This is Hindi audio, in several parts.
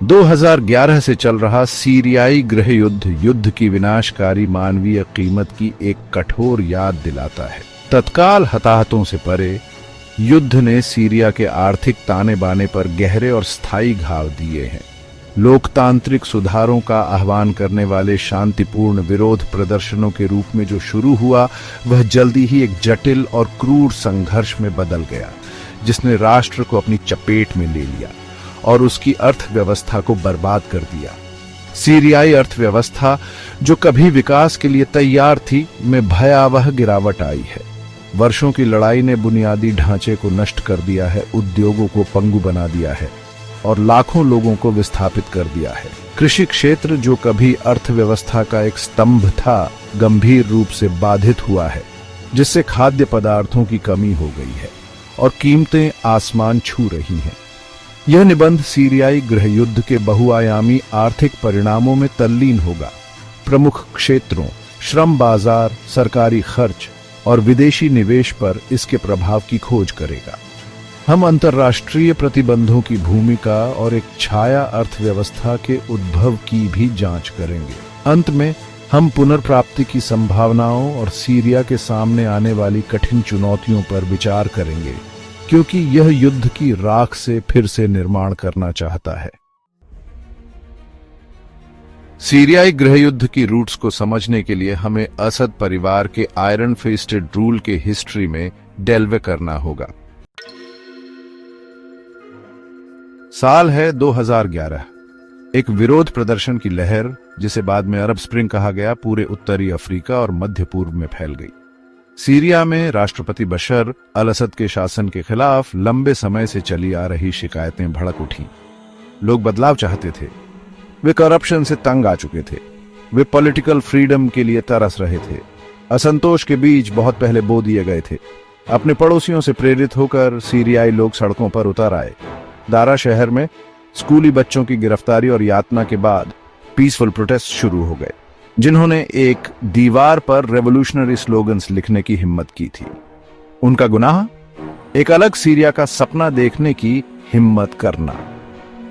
2011 से चल रहा सीरियाई गृह युद्ध की विनाशकारी मानवीय कीमत की एक कठोर याद दिलाता है। तत्काल हताहतों से परे युद्ध ने सीरिया के आर्थिक ताने बाने पर गहरे और स्थायी घाव दिए हैं। लोकतांत्रिक सुधारों का आह्वान करने वाले शांतिपूर्ण विरोध प्रदर्शनों के रूप में जो शुरू हुआ, वह जल्दी ही एक जटिल और क्रूर संघर्ष में बदल गया, जिसने राष्ट्र को अपनी चपेट में ले लिया और उसकी अर्थव्यवस्था को बर्बाद कर दिया। सीरियाई अर्थव्यवस्था, जो कभी विकास के लिए तैयार थी, में भयावह गिरावट आई है। वर्षों की लड़ाई ने बुनियादी ढांचे को नष्ट कर दिया है, उद्योगों को पंगु बना दिया है और लाखों लोगों को विस्थापित कर दिया है। कृषि क्षेत्र, जो कभी अर्थव्यवस्था का एक स्तंभ था, गंभीर रूप से बाधित हुआ है, जिससे खाद्य पदार्थों की कमी हो गई है और कीमतें आसमान छू रही हैं। यह निबंध सीरियाई गृह युद्ध के बहुआयामी आर्थिक परिणामों में तल्लीन होगा। प्रमुख क्षेत्रों, श्रम बाजार, सरकारी खर्च और विदेशी निवेश पर इसके प्रभाव की खोज करेगा। हम अंतर्राष्ट्रीय प्रतिबंधों की भूमिका और एक छाया अर्थव्यवस्था के उद्भव की भी जांच करेंगे। अंत में हम पुनर्प्राप्ति की संभावनाओं और सीरिया के सामने आने वाली कठिन चुनौतियों पर विचार करेंगे, क्योंकि यह युद्ध की राख से फिर से निर्माण करना चाहता है। सीरियाई गृह युद्ध की रूट्स को समझने के लिए हमें असद परिवार के आयरन फिस्टेड रूल के हिस्ट्री में डेल्व करना होगा। साल है 2011। एक विरोध प्रदर्शन की लहर, जिसे बाद में अरब स्प्रिंग कहा गया, पूरे उत्तरी अफ्रीका और मध्य पूर्व में फैल गई। सीरिया में राष्ट्रपति बशर अल असद के शासन के खिलाफ लंबे समय से चली आ रही शिकायतें भड़क उठीं। लोग बदलाव चाहते थे, वे करप्शन से तंग आ चुके थे, वे पॉलिटिकल फ्रीडम के लिए तरस रहे थे। असंतोष के बीज बहुत पहले बो दिए गए थे। अपने पड़ोसियों से प्रेरित होकर सीरियाई लोग सड़कों पर उतर आए। दारा शहर में स्कूली बच्चों की गिरफ्तारी और यातना के बाद पीसफुल प्रोटेस्ट शुरू हो गए, जिन्होंने एक दीवार पर रेवोल्यूशनरी स्लोगन्स लिखने की हिम्मत की थी। उनका गुनाह, एक अलग सीरिया का सपना देखने की हिम्मत करना।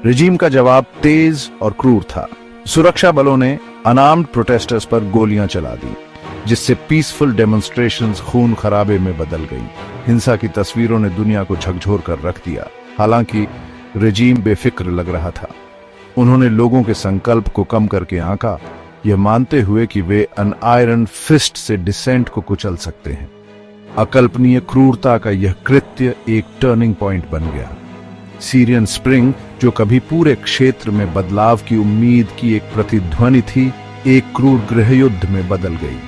रिजीम का जवाब तेज और क्रूर था। सुरक्षा बलों ने अनार्म्ड प्रोटेस्टर्स पर गोलियां चला दी, जिससे पीसफुल डेमोन्स्ट्रेशंस खून खराबे में बदल गईं। हिंसा की तस्वीरों ने दुनिया को झकझोर कर रख दिया। हालांकि रिजीम बेफिक्र लग रहा था। उन्होंने लोगों के संकल्प को कम करके आंका, यह मानते हुए कि वे अन आयरन फिस्ट से डिसेंट को कुचल सकते हैं। अकल्पनीय क्रूरता का यह कृत्य एक टर्निंग पॉइंट बन गया। सीरियन स्प्रिंग, जो कभी पूरे क्षेत्र में बदलाव की उम्मीद की एक प्रतिध्वनि थी, एक क्रूर गृहयुद्ध में बदल गई।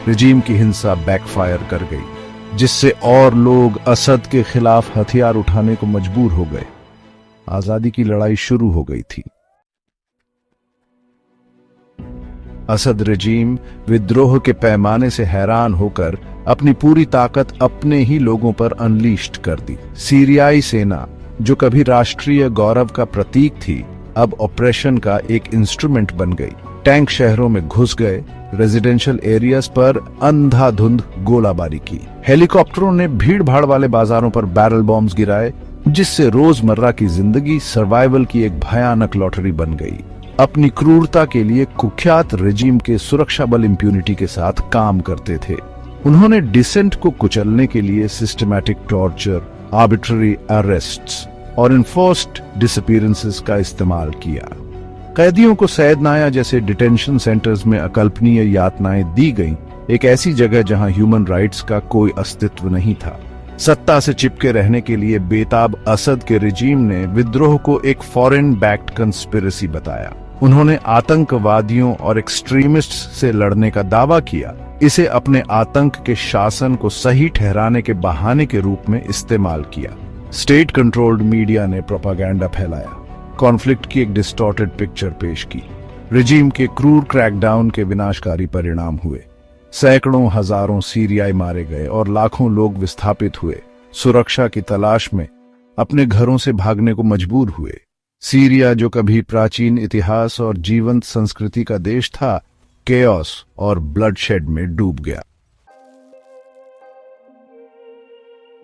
रिजीम की हिंसा बैकफायर कर गई, जिससे और लोग असद के खिलाफ हथियार उठाने को मजबूर हो गए। आजादी की लड़ाई शुरू हो गई थी। असद रिजीम विद्रोह के पैमाने से हैरान होकर अपनी पूरी ताकत अपने ही लोगों पर अनलीश्ड कर दी। सीरियाई सेना, जो कभी राष्ट्रीय गौरव का प्रतीक थी, अब ऑपरेशन का एक इंस्ट्रूमेंट बन गई। टैंक शहरों में घुस गए, रेजिडेंशियल एरियाज पर अंधाधुंध गोलाबारी की। हेलीकॉप्टरों ने भीड़ भाड़ वाले बाजारों पर बैरल बॉम्ब्स गिराए, जिससे रोजमर्रा की जिंदगी सर्वाइवल की एक भयानक लॉटरी बन गई। अपनी क्रूरता के लिए कुख्यात रिजीम के सुरक्षा बल इम्प्यूनिटी के साथ काम करते थे। उन्होंने डिसेंट को कुचलने के लिए सिस्टमैटिक टॉर्चर, आर्बिट्ररी अरेस्ट्स और इन्फोर्स्ड डिसअपीयरेंसेस का इस्तेमाल किया। कैदियों को सैयदनाया जैसे डिटेंशन सेंटर्स में अकल्पनीय यातनाएं दी गईं, एक ऐसी जगह जहां ह्यूमन राइट्स का कोई अस्तित्व नहीं था। सत्ता से चिपके रहने के लिए बेताब असद के रिजीम ने विद्रोह को एक फॉरेन बैक्ड कंस्पिरेसी बताया। उन्होंने आतंकवादियों और एक्सट्रीमिस्ट से लड़ने का दावा किया। इसे अपने आतंक के शासन को सही ठहराने के बहाने के रूप में इस्तेमाल किया। स्टेट कंट्रोल्ड मीडिया ने प्रोपागेंडा फैलाया, कॉन्फ्लिक्ट की एक डिस्टॉर्टेड पिक्चर पेश की। रिजीम के क्रूर क्रैकडाउन के विनाशकारी परिणाम हुए। सैकड़ों हजारों सीरियाई मारे गए और लाखों लोग विस्थापित हुए, सुरक्षा की तलाश में अपने घरों से भागने को मजबूर हुए। सीरिया, जो कभी प्राचीन इतिहास और जीवंत संस्कृति का देश था, केओस और ब्लडशेड में डूब गया।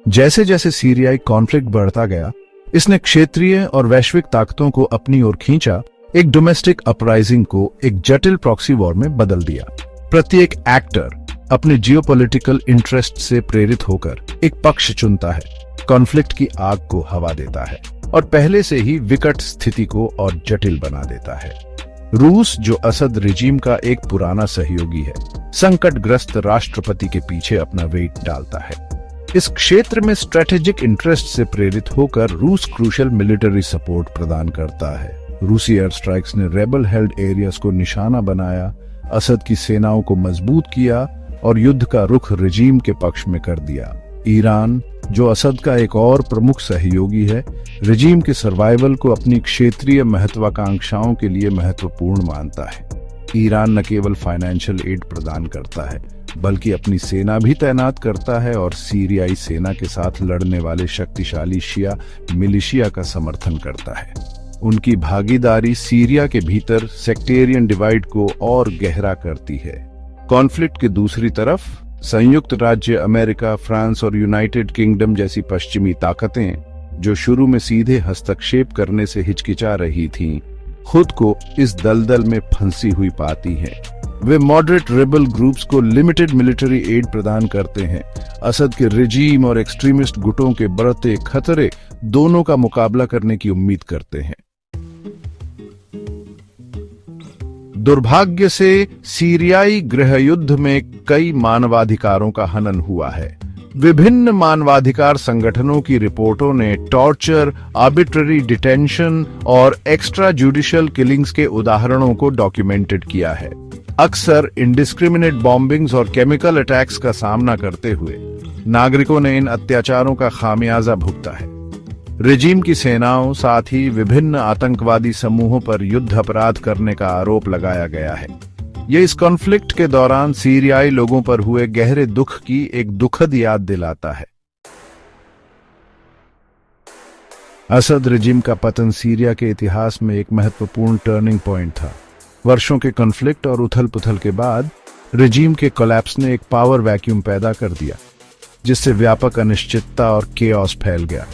जैसे जैसे सीरियाई कॉन्फ्लिक्ट बढ़ता गया, इसने क्षेत्रीय और वैश्विक ताकतों को अपनी ओर खींचा, एक डोमेस्टिक अपराइजिंग को एक जटिल प्रॉक्सी वॉर में बदल दिया। प्रत्येक एक्टर अपने जियोपॉलिटिकल इंटरेस्ट से प्रेरित होकर एक पक्ष चुनता है, कॉन्फ्लिक्ट की आग को हवा देता है और पहले से ही विकट स्थिति को और जटिल बना देता है। रूस, जो असद रिजीम का एक पुराना सहयोगी है, संकटग्रस्त राष्ट्रपति के पीछे अपना वेट डालता है। इस क्षेत्र में स्ट्रेटेजिक इंटरेस्ट से प्रेरित होकर रूस क्रूशियल मिलिट्री सपोर्ट प्रदान करता है। रूसी एयर स्ट्राइक्स ने रेबल हेल्ड एरियाज को निशाना बनाया, असद की सेनाओं को मजबूत किया और युद्ध का रुख रिजीम के पक्ष में कर दिया। ईरान, जो असद का एक और प्रमुख सहयोगी है, रिजीम के सर्वाइवल को अपनी क्षेत्रीय महत्वाकांक्षाओं के लिए महत्वपूर्ण मानता है। ईरान न केवल फाइनेंशियल एड प्रदान करता है, बल्कि अपनी सेना भी तैनात करता है और सीरियाई सेना के साथ लड़ने वाले शक्तिशाली शिया मिलिशिया का समर्थन करता है। उनकी भागीदारी सीरिया के भीतर सेक्टेरियन डिवाइड को और गहरा करती है। कॉन्फ्लिक्ट की दूसरी तरफ संयुक्त राज्य अमेरिका, फ्रांस और यूनाइटेड किंगडम जैसी पश्चिमी ताकतें, जो शुरू में सीधे हस्तक्षेप करने से हिचकिचा रही थीं, खुद को इस दलदल में फंसी हुई पाती हैं। वे मॉडरेट रेबल ग्रुप्स को लिमिटेड मिलिट्री एड प्रदान करते हैं, असद के रिजीम और एक्सट्रीमिस्ट गुटों के बढ़ते खतरे दोनों का मुकाबला करने की उम्मीद करते हैं। दुर्भाग्य से सीरियाई गृह युद्ध में कई मानवाधिकारों का हनन हुआ है। विभिन्न मानवाधिकार संगठनों की रिपोर्टों ने टॉर्चर, आर्बिट्ररी डिटेंशन और एक्स्ट्रा जुडिशियल किलिंग्स के उदाहरणों को डॉक्यूमेंटेड किया है। अक्सर इंडिस्क्रिमिनेट बॉम्बिंग्स और केमिकल अटैक्स का सामना करते हुए नागरिकों ने इन अत्याचारों का खामियाजा भुगता है। रिजीम की सेनाओं, साथ ही विभिन्न आतंकवादी समूहों पर युद्ध अपराध करने का आरोप लगाया गया है। यह इस कॉन्फ्लिक्ट के दौरान सीरियाई लोगों पर हुए गहरे दुख की एक दुखद याद दिलाता है। असद रिजीम का पतन सीरिया के इतिहास में एक महत्वपूर्ण टर्निंग पॉइंट था। वर्षों के कॉन्फ्लिक्ट और उथल-पुथल के बाद रिजीम के कोलैप्स ने एक पावर वैक्यूम पैदा कर दिया, जिससे व्यापक अनिश्चितता और केओस फैल गया।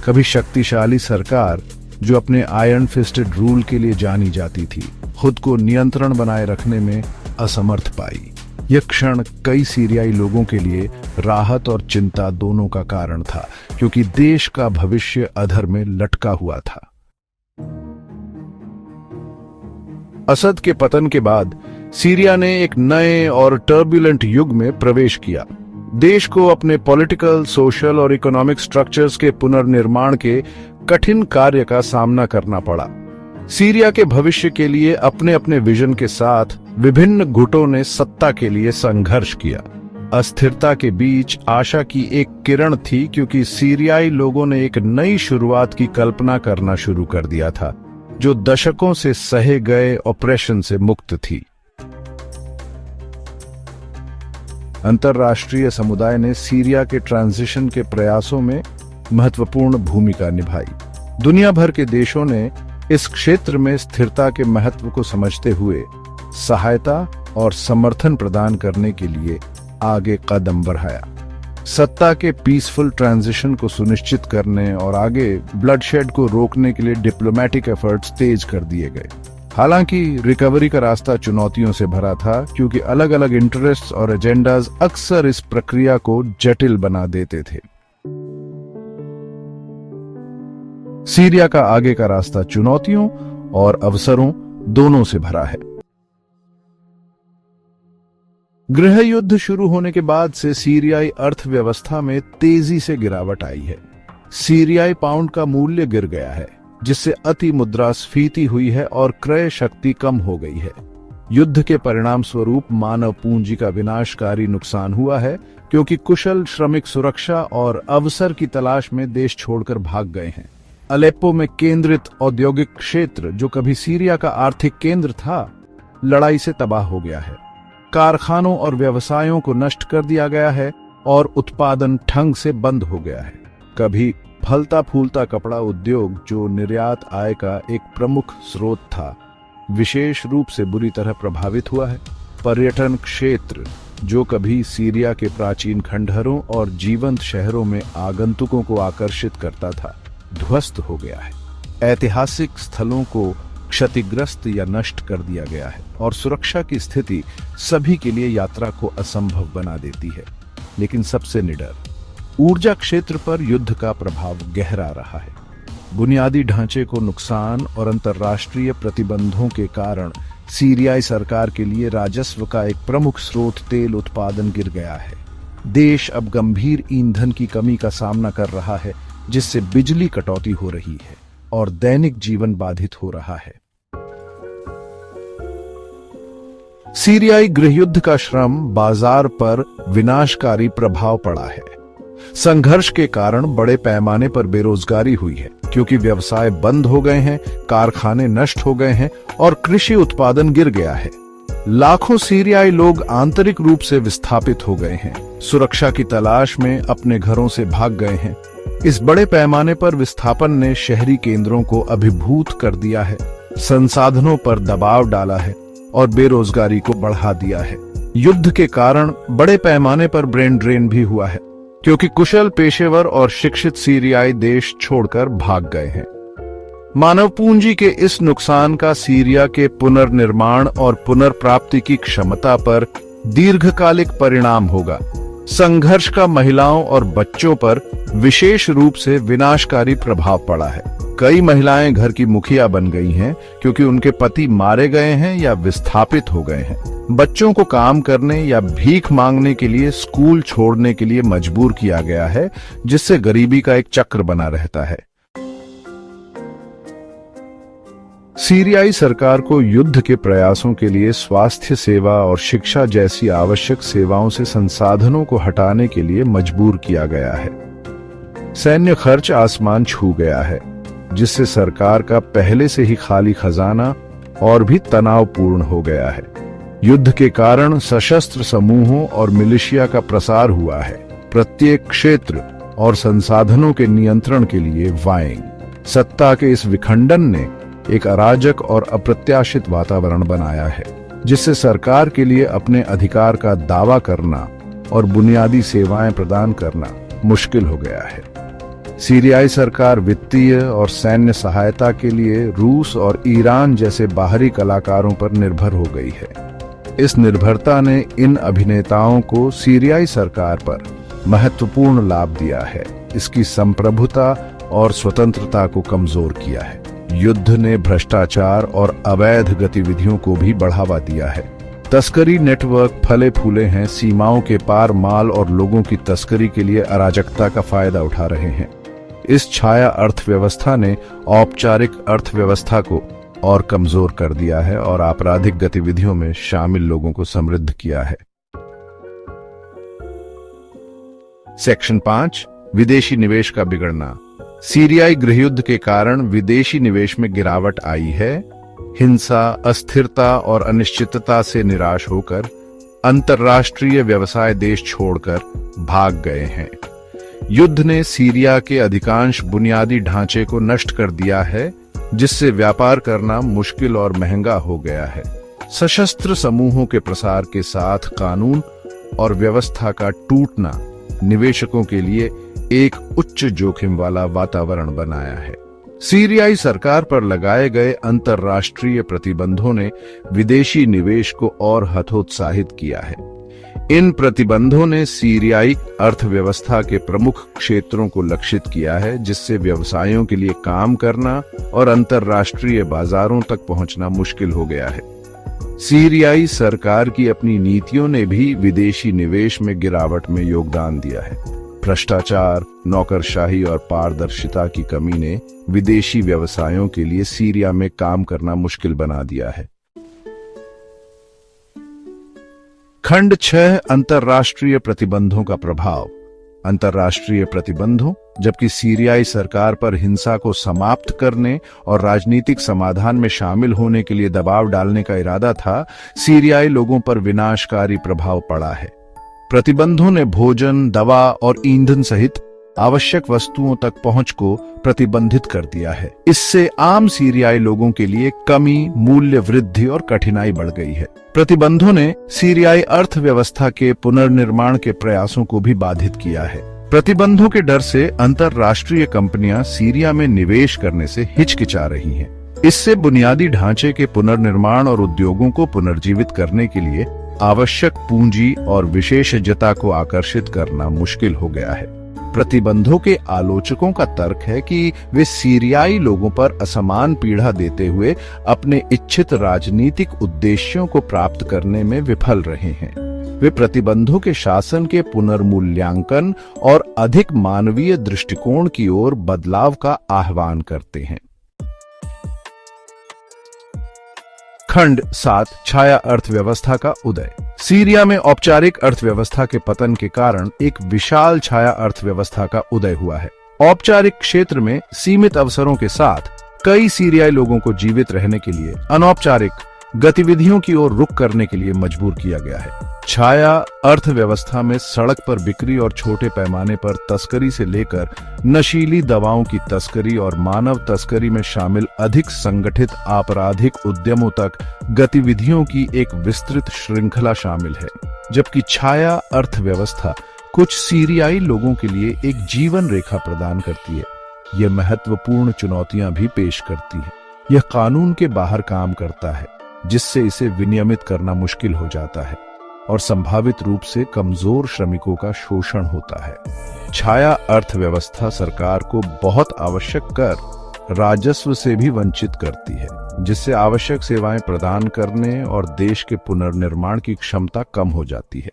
कभी शक्तिशाली सरकार, जो अपने आयरन फिस्टेड रूल के लिए जानी जाती थी, खुद को नियंत्रण बनाए रखने में असमर्थ पाई। यह क्षण कई सीरियाई लोगों के लिए राहत और चिंता दोनों का कारण था, क्योंकि देश का भविष्य अधर में लटका हुआ था। असद के पतन के बाद सीरिया ने एक नए और टर्बुलेंट युग में प्रवेश किया। देश को अपने पॉलिटिकल, सोशल और इकोनॉमिक स्ट्रक्चर्स के पुनर्निर्माण के कठिन कार्य का सामना करना पड़ा। सीरिया के भविष्य के लिए अपने अपने विजन के साथ विभिन्न गुटों ने सत्ता के लिए संघर्ष किया। अस्थिरता के बीच आशा की एक किरण थी, क्योंकि सीरियाई लोगों ने एक नई शुरुआत की कल्पना करना शुरू कर दिया था, जो दशकों से सहे गए ऑपरेशन से मुक्त थी। अंतर्राष्ट्रीय समुदाय ने सीरिया के ट्रांजिशन के प्रयासों में महत्वपूर्ण भूमिका निभाई। दुनिया भर के देशों ने इस क्षेत्र में स्थिरता के महत्व को समझते हुए सहायता और समर्थन प्रदान करने के लिए आगे कदम बढ़ाया। सत्ता के पीसफुल ट्रांजिशन को सुनिश्चित करने और आगे ब्लडशेड को रोकने के लिए डिप्लोमेटिक एफर्ट्स तेज कर दिए गए। हालांकि रिकवरी का रास्ता चुनौतियों से भरा था, क्योंकि अलग अलग इंटरेस्ट्स और एजेंडाज अक्सर इस प्रक्रिया को जटिल बना देते थे। सीरिया का आगे का रास्ता चुनौतियों और अवसरों दोनों से भरा है। गृह युद्ध शुरू होने के बाद से सीरियाई अर्थव्यवस्था में तेजी से गिरावट आई है। सीरियाई पाउंड का मूल्य गिर गया है, जिससे अति मुद्रास्फीति हुई है और क्रय शक्ति कम हो गई है। युद्ध के परिणाम स्वरूप मानव पूंजी का विनाशकारी नुकसान हुआ है, क्योंकि कुशल श्रमिक सुरक्षा और अवसर की तलाश में देश छोड़कर भाग गए हैं। अलेप्पो में केंद्रित औद्योगिक क्षेत्र, जो कभी सीरिया का आर्थिक केंद्र था, लड़ाई से तबाह हो गया है। कारखानों और व्यवसायों को नष्ट कर दिया गया है और उत्पादन ढंग से बंद हो गया है। कभी फलता फूलता कपड़ा उद्योग, जो निर्यात आय का एक प्रमुख स्रोत था, विशेष रूप से बुरी तरह प्रभावित हुआ है। पर्यटन क्षेत्र, जो कभी सीरिया के प्राचीन खंडहरों और जीवंत शहरों में आगंतुकों को आकर्षित करता था, ध्वस्त हो गया है। ऐतिहासिक स्थलों को क्षतिग्रस्त या नष्ट कर दिया गया है और सुरक्षा की स्थिति सभी के लिए यात्रा को असंभव बना देती है। लेकिन सबसे निडर ऊर्जा क्षेत्र पर युद्ध का प्रभाव गहरा रहा है। बुनियादी ढांचे को नुकसान और अंतर्राष्ट्रीय प्रतिबंधों के कारण सीरियाई सरकार के लिए राजस्व का एक प्रमुख स्रोत तेल उत्पादन गिर गया है। देश अब गंभीर ईंधन की कमी का सामना कर रहा है, जिससे बिजली कटौती हो रही है और दैनिक जीवन बाधित हो रहा है। सीरियाई गृहयुद्ध का श्रम बाजार पर विनाशकारी प्रभाव पड़ा है। संघर्ष के कारण बड़े पैमाने पर बेरोजगारी हुई है, क्योंकि व्यवसाय बंद हो गए हैं, कारखाने नष्ट हो गए हैं और कृषि उत्पादन गिर गया है। लाखों सीरियाई लोग आंतरिक रूप से विस्थापित हो गए हैं, सुरक्षा की तलाश में अपने घरों से भाग गए हैं। इस बड़े पैमाने पर विस्थापन ने शहरी केंद्रों को अभिभूत कर दिया है, संसाधनों पर दबाव डाला है और बेरोजगारी को बढ़ा दिया है। युद्ध के कारण बड़े पैमाने पर ब्रेन ड्रेन भी हुआ है, क्योंकि कुशल पेशेवर और शिक्षित सीरियाई देश छोड़कर भाग गए हैं। मानव पूंजी के इस नुकसान का सीरिया के पुनर्निर्माण और पुनर्प्राप्ति की क्षमता पर दीर्घकालिक परिणाम होगा। संघर्ष का महिलाओं और बच्चों पर विशेष रूप से विनाशकारी प्रभाव पड़ा है। कई महिलाएं घर की मुखिया बन गई हैं, क्योंकि उनके पति मारे गए हैं या विस्थापित हो गए हैं। बच्चों को काम करने या भीख मांगने के लिए स्कूल छोड़ने के लिए मजबूर किया गया है, जिससे गरीबी का एक चक्र बना रहता है। सीरियाई सरकार को युद्ध के प्रयासों के लिए स्वास्थ्य सेवा और शिक्षा जैसी आवश्यक सेवाओं से संसाधनों को हटाने के लिए मजबूर किया गया है। सैन्य खर्च आसमान छू गया है, जिससे सरकार का पहले से ही खाली खजाना और भी तनावपूर्ण हो गया है। युद्ध के कारण सशस्त्र समूहों और मिलिशिया का प्रसार हुआ है। प्रत्येक क्षेत्र और संसाधनों के नियंत्रण के लिए वाइंग सत्ता के इस विखंडन ने एक अराजक और अप्रत्याशित वातावरण बनाया है, जिससे सरकार के लिए अपने अधिकार का दावा करना और बुनियादी सेवाएं प्रदान करना मुश्किल हो गया है। सीरियाई सरकार वित्तीय और सैन्य सहायता के लिए रूस और ईरान जैसे बाहरी कलाकारों पर निर्भर हो गई है। इस निर्भरता ने इन अभिनेताओं को सीरियाई सरकार पर महत्वपूर्ण लाभ दिया है, इसकी संप्रभुता और स्वतंत्रता को कमजोर किया है। युद्ध ने भ्रष्टाचार और अवैध गतिविधियों को भी बढ़ावा दिया है। तस्करी नेटवर्क फले फूले हैं, सीमाओं के पार माल और लोगों की तस्करी के लिए अराजकता का फायदा उठा रहे हैं। इस छाया अर्थव्यवस्था ने औपचारिक अर्थव्यवस्था को और कमजोर कर दिया है और आपराधिक गतिविधियों में शामिल लोगों को समृद्ध किया है। सेक्शन 5 विदेशी निवेश का बिगड़ना। सीरियाई गृहयुद्ध के कारण विदेशी निवेश में गिरावट आई है। हिंसा, अस्थिरता और अनिश्चितता से निराश होकर अंतर्राष्ट्रीय व्यवसाय देश छोड़कर भाग गए हैं। युद्ध ने सीरिया के अधिकांश बुनियादी ढांचे को नष्ट कर दिया है, जिससे व्यापार करना मुश्किल और महंगा हो गया है। सशस्त्र समूहों के प्रसार के साथ कानून और व्यवस्था का टूटना निवेशकों के लिए एक उच्च जोखिम वाला वातावरण बनाया है। सीरियाई सरकार पर लगाए गए अंतर्राष्ट्रीय प्रतिबंधों ने विदेशी निवेश को और हतोत्साहित किया है। इन प्रतिबंधों ने सीरियाई अर्थव्यवस्था के प्रमुख क्षेत्रों को लक्षित किया है, जिससे व्यवसायों के लिए काम करना और अंतर्राष्ट्रीय बाजारों तक पहुंचना मुश्किल हो गया है। सीरियाई सरकार की अपनी नीतियों ने भी विदेशी निवेश में गिरावट में योगदान दिया है। भ्रष्टाचार, नौकरशाही और पारदर्शिता की कमी ने विदेशी व्यवसायों के लिए सीरिया में काम करना मुश्किल बना दिया है। खंड 6 अंतर्राष्ट्रीय प्रतिबंधों का प्रभाव। अंतर्राष्ट्रीय प्रतिबंधों, जबकि सीरियाई सरकार पर हिंसा को समाप्त करने और राजनीतिक समाधान में शामिल होने के लिए दबाव डालने का इरादा था, सीरियाई लोगों पर विनाशकारी प्रभाव पड़ा है। प्रतिबंधों ने भोजन, दवा और ईंधन सहित आवश्यक वस्तुओं तक पहुंच को प्रतिबंधित कर दिया है। इससे आम सीरियाई लोगों के लिए कमी, मूल्य वृद्धि और कठिनाई बढ़ गई है। प्रतिबंधों ने सीरियाई अर्थव्यवस्था के पुनर्निर्माण के प्रयासों को भी बाधित किया है। प्रतिबंधों के डर से अंतरराष्ट्रीय कंपनियां सीरिया में निवेश करने से हिचकिचा रही हैं। इससे बुनियादी ढांचे के पुनर्निर्माण और उद्योगों को पुनर्जीवित करने के लिए आवश्यक पूंजी और विशेषज्ञता को आकर्षित करना मुश्किल हो गया है। प्रतिबंधों के आलोचकों का तर्क है कि वे सीरियाई लोगों पर असमान पीड़ा देते हुए अपने इच्छित राजनीतिक उद्देश्यों को प्राप्त करने में विफल रहे हैं। वे प्रतिबंधों के शासन के पुनर्मूल्यांकन और अधिक मानवीय दृष्टिकोण की ओर बदलाव का आह्वान करते हैं। खंड 7 छाया अर्थव्यवस्था का उदय। सीरिया में औपचारिक अर्थव्यवस्था के पतन के कारण एक विशाल छाया अर्थव्यवस्था का उदय हुआ है। औपचारिक क्षेत्र में सीमित अवसरों के साथ कई सीरियाई लोगों को जीवित रहने के लिए अनौपचारिक गतिविधियों की ओर रुख करने के लिए मजबूर किया गया है। छाया अर्थव्यवस्था में सड़क पर बिक्री और छोटे पैमाने पर तस्करी से लेकर नशीली दवाओं की तस्करी और मानव तस्करी में शामिल अधिक संगठित आपराधिक उद्यमों तक गतिविधियों की एक विस्तृत श्रृंखला शामिल है। जबकि छाया अर्थव्यवस्था कुछ सीरियाई लोगों के लिए एक जीवन रेखा प्रदान करती है, यह महत्वपूर्ण चुनौतियां भी पेश करती है। यह कानून के बाहर काम करता है, जिससे इसे विनियमित करना मुश्किल हो जाता है और संभावित रूप से कमजोर श्रमिकों का शोषण होता है। छाया अर्थव्यवस्था सरकार को बहुत आवश्यक कर राजस्व से भी वंचित करती है, जिससे आवश्यक सेवाएं प्रदान करने और देश के पुनर्निर्माण की क्षमता कम हो जाती है।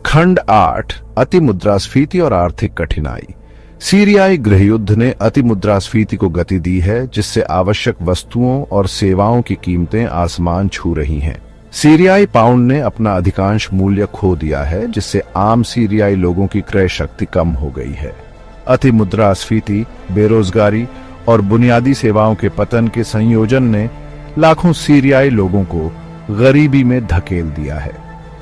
खंड 8 अतिमुद्रास्फीति और आर्थिक कठिनाई। सीरियाई गृहयुद्ध ने अतिमुद्रास्फीति को गति दी है, जिससे आवश्यक वस्तुओं और सेवाओं की कीमतें आसमान छू रही हैं। सीरियाई पाउंड ने अपना अधिकांश मूल्य खो दिया है, जिससे आम सीरियाई लोगों की क्रय शक्ति कम हो गई है। अतिमुद्रास्फीति, बेरोजगारी और बुनियादी सेवाओं के पतन के संयोजन ने लाखों सीरियाई लोगों को गरीबी में धकेल दिया है।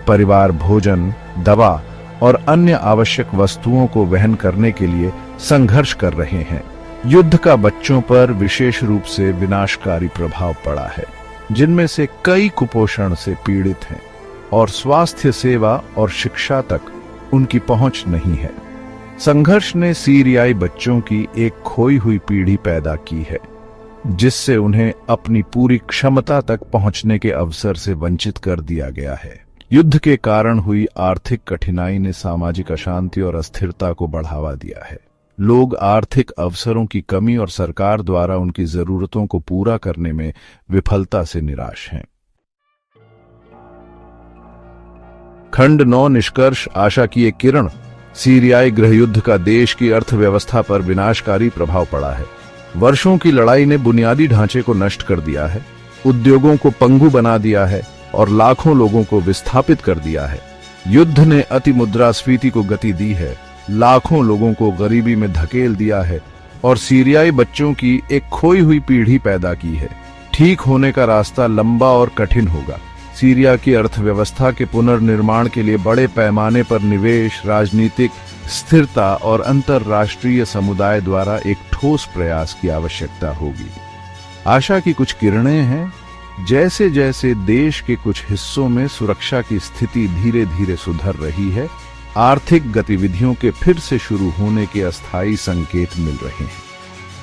परिवार भोजन, दवा और अन्य आवश्यक वस्तुओं को वहन करने के लिए संघर्ष कर रहे हैं। युद्ध का बच्चों पर विशेष रूप से विनाशकारी प्रभाव पड़ा है, जिनमें से कई कुपोषण से पीड़ित हैं और स्वास्थ्य सेवा और शिक्षा तक उनकी पहुंच नहीं है। संघर्ष ने सीरियाई बच्चों की एक खोई हुई पीढ़ी पैदा की है, जिससे उन्हें अपनी पूरी क्षमता तक पहुंचने के अवसर से वंचित कर दिया गया है। युद्ध के कारण हुई आर्थिक कठिनाई ने सामाजिक अशांति और अस्थिरता को बढ़ावा दिया है। लोग आर्थिक अवसरों की कमी और सरकार द्वारा उनकी जरूरतों को पूरा करने में विफलता से निराश हैं। खंड 9 निष्कर्ष आशा की एक किरण। सीरियाई गृहयुद्ध का देश की अर्थव्यवस्था पर विनाशकारी प्रभाव पड़ा है। वर्षों की लड़ाई ने बुनियादी ढांचे को नष्ट कर दिया है, उद्योगों को पंगु बना दिया है और लाखों लोगों को विस्थापित कर दिया है। युद्ध ने अतिमुद्रास्फीति को गति दी है, लाखों लोगों को गरीबी में धकेल दिया है और सीरियाई बच्चों की एक खोई हुई पीढ़ी पैदा की है। ठीक होने का रास्ता लंबा और कठिन होगा। सीरिया की अर्थव्यवस्था के पुनर्निर्माण के लिए बड़े पैमाने पर निवेश, राजनीतिक स्थिरता और अंतरराष्ट्रीय समुदाय द्वारा एक ठोस प्रयास की आवश्यकता होगी। आशा की कुछ किरणें हैं। जैसे जैसे देश के कुछ हिस्सों में सुरक्षा की स्थिति धीरे धीरे सुधर रही है, आर्थिक गतिविधियों के फिर से शुरू होने के अस्थायी संकेत मिल रहे हैं।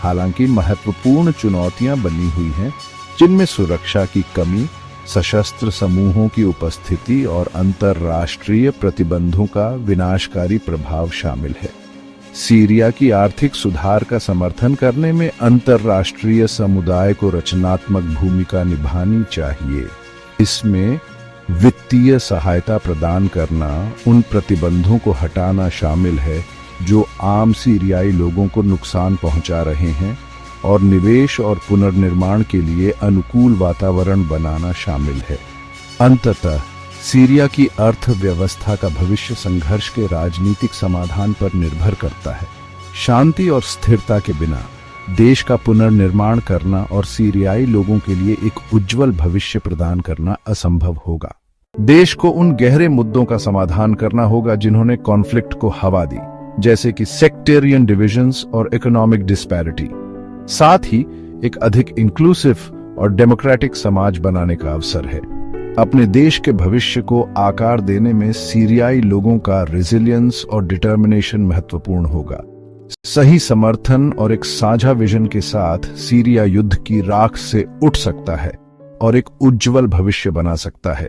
हालांकि महत्वपूर्ण चुनौतियां बनी हुई हैं, जिनमें सुरक्षा की कमी, सशस्त्र समूहों की उपस्थिति और अंतरराष्ट्रीय प्रतिबंधों का विनाशकारी प्रभाव शामिल है। सीरिया की आर्थिक सुधार का समर्थन करने में अंतरराष्ट्रीय समुदाय को रचनात्मक भूमिका निभानी चाहिए। इसमें वित्तीय सहायता प्रदान करना, उन प्रतिबंधों को हटाना शामिल है जो आम सीरियाई लोगों को नुकसान पहुंचा रहे हैं और निवेश और पुनर्निर्माण के लिए अनुकूल वातावरण बनाना शामिल है। अंततः सीरिया की अर्थव्यवस्था का भविष्य संघर्ष के राजनीतिक समाधान पर निर्भर करता है। शांति और स्थिरता के बिना देश का पुनर्निर्माण करना और सीरियाई लोगों के लिए एक उज्जवल भविष्य प्रदान करना असंभव होगा। देश को उन गहरे मुद्दों का समाधान करना होगा जिन्होंने कॉन्फ्लिक्ट को हवा दी, जैसे कि सेक्टेरियन डिविजन्स और इकोनॉमिक डिस्पैरिटी। साथ ही एक अधिक इंक्लूसिव और डेमोक्रेटिक समाज बनाने का अवसर है। अपने देश के भविष्य को आकार देने में सीरियाई लोगों का रेजिलियंस और डिटर्मिनेशन महत्वपूर्ण होगा। सही समर्थन और एक साझा विजन के साथ सीरिया युद्ध की राख से उठ सकता है और एक उज्जवल भविष्य बना सकता है।